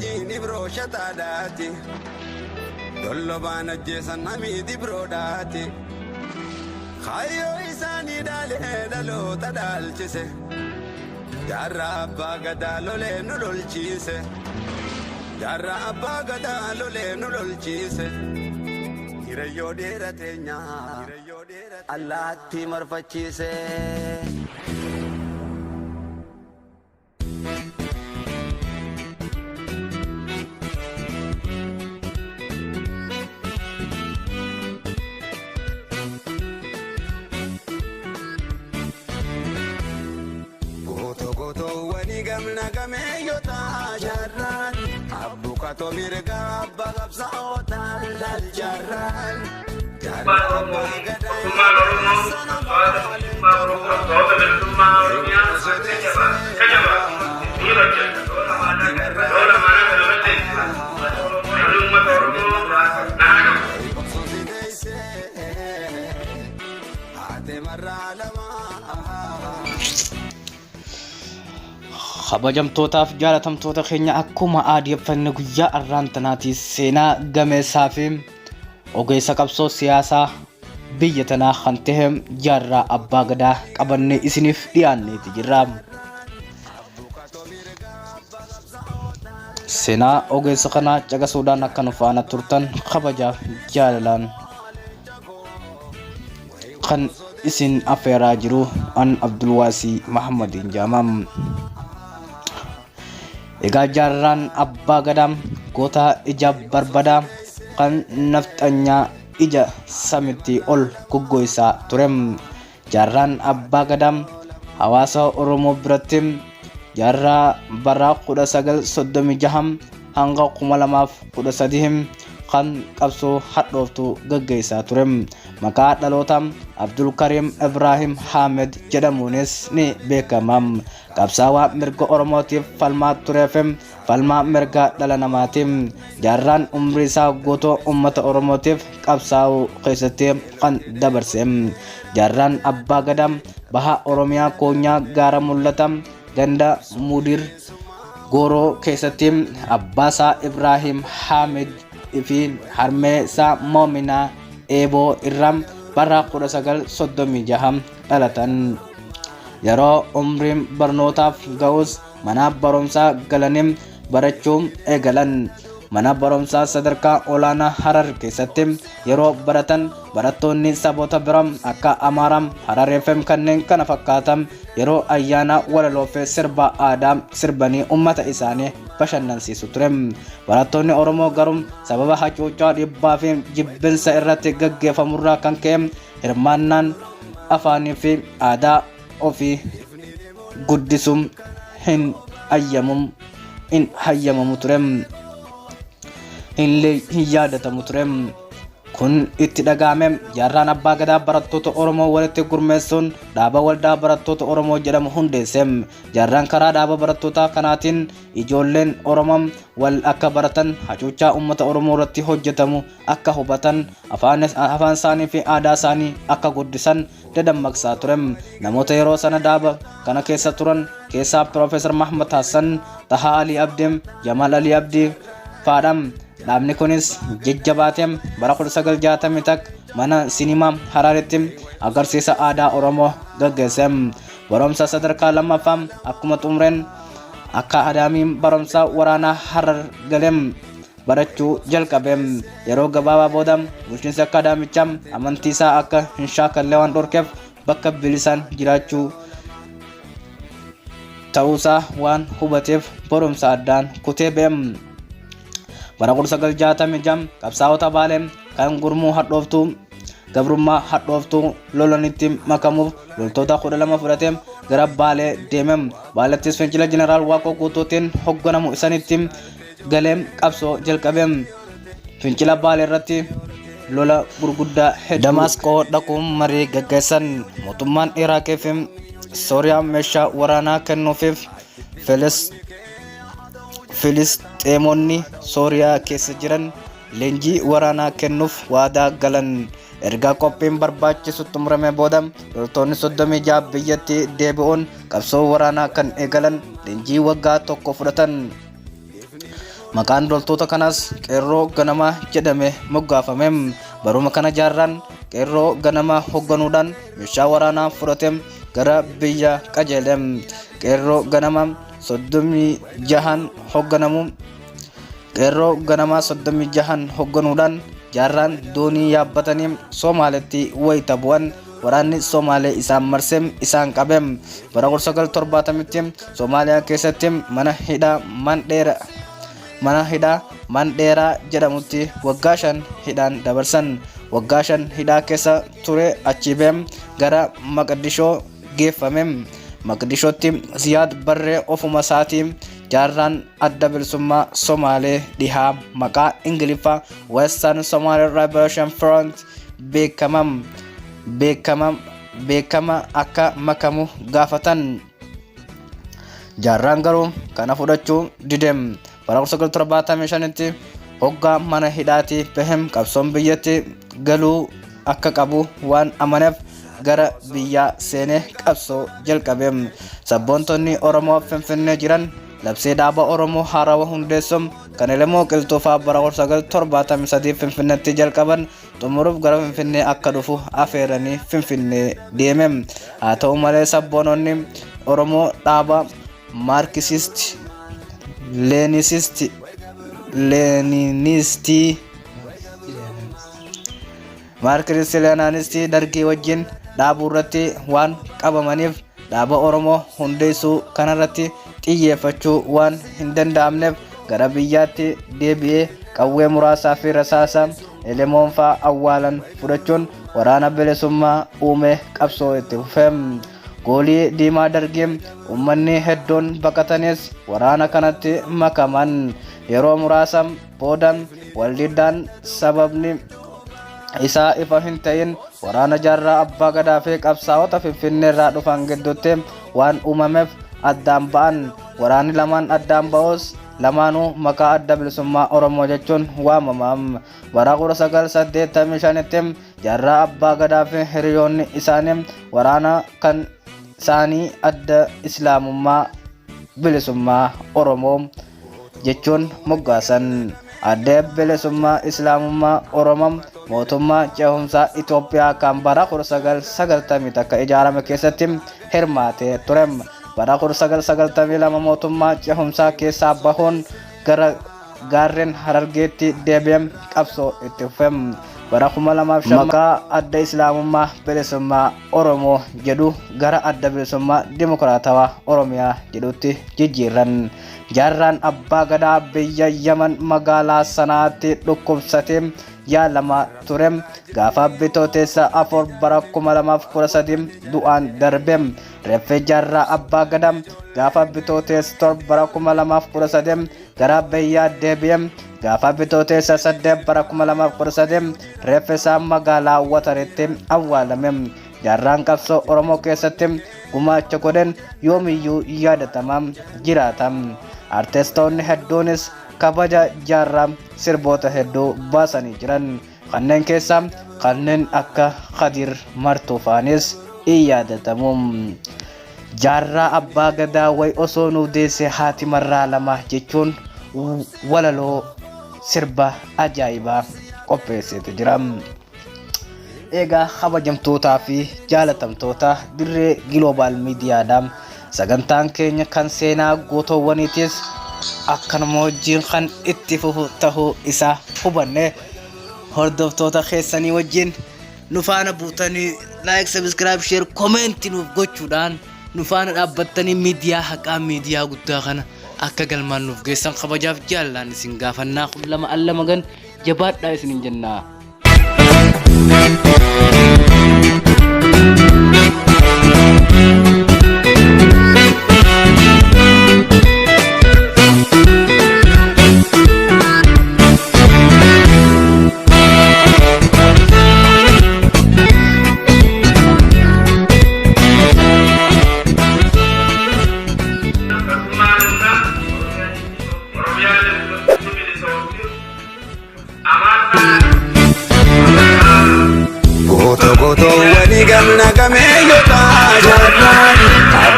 wajjini birooshataadhaati dollobaan ajjeesan namiiti biroodhaati kaayyoo isaanii dhaalee dhaloota dhaalchise jaarraa abbaa gadaa lolee nu lolchiise jaarraa abbaa gadaa lolee nu lolchiise hirayyoo dheerateenyaa allaatti marfachiise. Gamna gameeyota jarran abbukato mirga abba qabsa otal dal jarran kabajamtootaaf jaalatamtoota keenya akkuma aadiyeffanne guyyaa arraantanaati seenaa gameessaa fi ogeessa qabsoo siyaasaa biyya tanaa kan ta'e jaarraa abbaa gadaa qabannee isiniif dhiyaanneeti jirra. Seenaa ogeessa kanaa caqasuudhaan akka nu faana turtan kabajaaf jaalalaan kan isin affeeraa jiru an Abdulwaasii Mahammadiin jaamam. Egaa jaarraan abbaa gadaa goota ija barbadaa kan nafxanyaa ija samitti ol goggoisaa ture. Jaarraan abbaa gadaa hawaasa Oromoo biratti jaarraa bara 1936 hanga 2013 kan qabsoo hadhooftu gaggeessaa ture. Maqaa dhaloota Abdul Karim Ibrahim Hamed jedhamuunis ni beekama. Qabsaawaa mirga Oromootiif falmaa tureef falmaa mirga dhala namaatiif jaarraan umrii isaa guutuu uummata Oromootiif qabsaa'uu keessatti kan dabarse. Jaarraan abbaa gadaa baha Oromiyaa koonyaa gaara mul'ata ganda Mudir Gooroo keessatti abbaasaa Ibrahim Hamed fi harmee isaa Moominaa Eeboo irraa bara 1936 dhalatan. Yeroo umriin barnootaaf ga'us mana barumsaa galanii barachuu eegalan. Mana barumsaa sadarkaa olaanaa Harar keessatti yeroo baratan barattoonni saboota biraa akka Amaaraa, Hararii fi kanneen kana fakkaatan yeroo ayyaana walaloo fi sirba aadaa sirbanii uummata isaanii bashannansiisu ture. Barattoonni Oromoo garuu sababa hacuuccaa dhiibbaa fi jibbinsa irratti gaggeeffamurraa kan ka'e hirmaannaan afaanii fi aadaa ofii guddisuun hin hayyamamu ture. Hin yaadatamu ture. Kun itti dhagahame jaarraan abbaa gadaa barattoota Oromoo walitti gurmeessuun dhaaba waldaa barattoota Oromoo jedhamu hundeesse. Jaarraan karaa dhaaba barattoota kanaatiin ijoolleen Oromoo wal akka baratan hacuuccaa uummata Oromoo irratti hojjetamu akka hubatan afaan isaanii fi aadaa isaanii akka guddisan dadammaqsaa ture. Namoota yeroo sana dhaaba kana keessa turan keessaa Profeesar Mahmud Hassan, Tahaa Ali Abdii, Jamal Ali Abdii faadham. Dhaabni kunis jajjabaatee bara 1961 mana sinimaa Hararitti agarsiisa aadaa Oromoo gaggeesse. Barumsa sadarkaa lammaffaa akkuma xumureen akka adaamiin barumsa waraanaa Harar galee barachuu jalqabe. Yeroo gabaabaa booda bulchiinsi akaadaamichaa amantii isaa akka hin shaakalle waan dhorkeef bakka bilisaan jiraachuu ta'uusaa waan hubateef barumsa addaan kutee ba'e. Bara 1966 qabsaa'ota Baalee kan gurmuu hadhooftuu gabrummaa hadhooftuu lolanitti makamuuf loltoota 12 fudhatee gara Baalee deeme. Baalettis fincila jeneraal Waaqoo Guutuutiin hoogganamu isaanitti galee qabsoo jalqabe. Fincila Baalee irratti lola gurguddaa hedduu Damaasqoo dhaquun marii gaggeessan. Mootummaan Iraaqii fi Sooriyaa meeshaa waraanaa kennuufiif Filisxeemonni Sooriyaa keessa jiran leenjii waraanaa kennuuf waadaa galan. Erga qophiin barbaachisu xumurame booda loltoonni 36 biyyatti deebi'uun qabsoo waraanaa kan eegalan leenjii waggaa tokko fudhatan. Maqaan loltoota kanaas qeerroo ganamaa jedhame moggaafame. Baruma kana jaarraan qeerroo ganamaa hoogganuudhaan meeshaa waraanaa fudhatee gara biyya qajeele. Qeerroo ganamaa 36 hoogganamu. Qeerroo ganamaa 36 hoogganuudhaan jaarraan doonii yaabbatanii Somaaleetti wayita bu'an. Waraanni Somaalee isaan marsee isaan qabe. Bara 1970tti Somaaliyaa keessatti mana hidhaa Mandheeraa jedhamutti waggaa 5 hidhaan dabarsan. Waggaa 5 hidhaa keessa ture achi ba'ee gara Maqdishoo geeffame. Maqdishootti Ziyaad Barree ofuma isaatii jaarraan adda bilisummaa Somaalee dhihaa maqaa Ingiliffaa Western Somali Liberation Front beekama akka makamu gaafatan. Jaarraan garuu kana fudhachuu dide. Bara 1975tti hoggaa mana hidhaatii bahem qabsoon biyyatti galuu akka qabu waan amaneef gara biyyaa seenee qabsoo jalqabe. Sabboontonni Oromoo Finfinnee jiran labsii dhaaba Oromoo haarawaa hundeessuun kan Elemoo Qilxuufaa bara 1973 Finfinneetti jalqaban xumuruuf gara Finfinnee akka dhufu afeeranii Finfinnee deeme. Haa ta'u malee sabboononni Oromoo dhaaba Maarkisisti Leeninisti dargii wajjin dhaabuu irratti waan qabamaniif dhaaba Oromoo hundeessuu kanarratti xiyyeeffachuu waan hin danda'amneef gara biyyaatti deebi'ee qawwee muraasaa fi rasaasa Elemoon fa'aa awwaalan fudhachuun waraana bilisummaa uume qabsoo itti fufe. Goolii diimaa dargii uummanni hedduun baqatanis waraana kanatti makaman. Yeroo muraasa booda waldiddaan sababni isaa ifa hin ta'in waraana jaarraa abbaa gadaa fi qabsaa'ota Finfinnee irraa dhufan gidduutti waan uumameef addaan ba'an. Waraanni lamaan addaan ba'us lamaanuu maqaa adda bilisummaa Oromoo jechuun waamamam. Bara 1985tti jaarraa abbaa gadaa fi hiriyoonni isaanii waraana kan isaanii adda islaamummaa bilisummaa Oromoo jechuun moggaasan. Adda bilisummaa islaamummaa Oromoo mootummaa ce'umsaa Itoophiyaa kan bara 1990 akka ijaarame keessatti hirmaatee ture. Bara 1992 mootummaa ce'umsaa keessaa bahuun gara gaarreen Harargeetti deebi'ee qabsoo itti fufe. Bara 2005 maqaa adda islaamummaa bilisummaa Oromoo jedhu gara adda bilisummaa dimokiraatawaa Oromiyaa jedhutti jijjiiran. Jaarraan abbaa gadaa biyya Yaman magaalaa Sanaatti dhukkubsatee yaalamaa ture. Gaafa Bitootessa 4 bara 2013 du'aan darbe. Reeffi jaarraa abbaa gadaa gaafa Bitootessa 7 bara 2013 gara biyyaa deebi'e. Gaafa Bitootessa 8 bara 2013 reeffi isaa magaalaa Wataritti awwaalame. Jaarraan qabsoo Oromoo keessatti gumaacha godhan yoomiyyuu yaadatamaa jiraata. Artistoonni hedduunis kabaja jaarraa sirboota hedduu baasanii jiran. Kanneen keessaa kanneen akka Khadir Martuufaanis yaadatamu. Jaarraa abbaa gadaa way osoo nu deesse haati marraa lama jechuun walaloo sirba ajaa'ibaa qopheessee jira. Egaa kabajamtootaa fi jaalatamtoota dirree Global Miidiyaadhaan sagantaan keenya kan seenaa gootoowwaniitis akkanuma wajjin kan itti fufu tahuu isaa hubanne hordoftoota keessanii wajjin nu faana buutanii like, subscribe, share, comment nuuf gochuudhaan nu faana dhaabbattanii miidiyaa haqaa miidiyaa guddaa kana akka galmaan nuuf geessan kabajaaf jaallaan isin gaafannaa lama allama gan jabaadhaa isinin jennaa. Goto wani gamna game